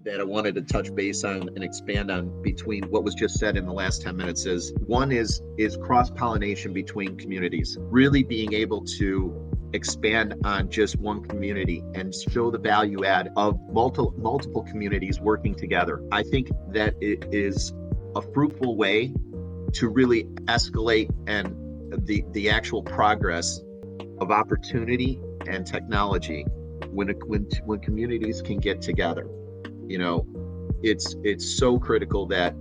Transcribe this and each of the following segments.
that I wanted to touch base on and expand on between what was just said in the last 10 minutes is one is cross-pollination between communities, really being able to expand on just one community and show the value add of multiple communities working together. I think that it is a fruitful way to really escalate and the actual progress of opportunity and technology when communities can get together. It's so critical that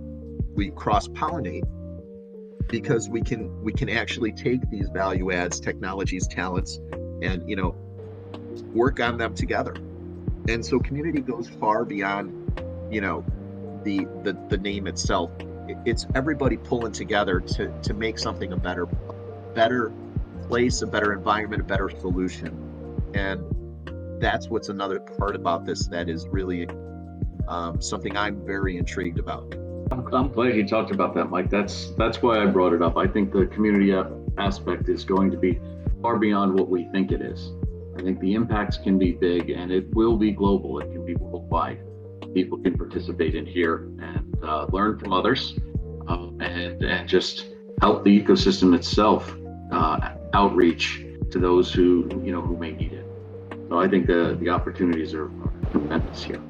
we cross-pollinate, because we can actually take these value adds, technologies, talents, and work on them together. And so community goes far beyond the name itself. It's everybody pulling together to make something a better place, a better environment, a better solution. And that's what's another part about this that is really something I'm very intrigued about. I'm glad you talked about that, Mike. That's why I brought it up. I think the community aspect is going to be far beyond what we think it is. I think the impacts can be big, and it will be global. It can be worldwide. People can participate in here and learn from others, and just help the ecosystem itself outreach to those who may need it. So I think the opportunities are tremendous here.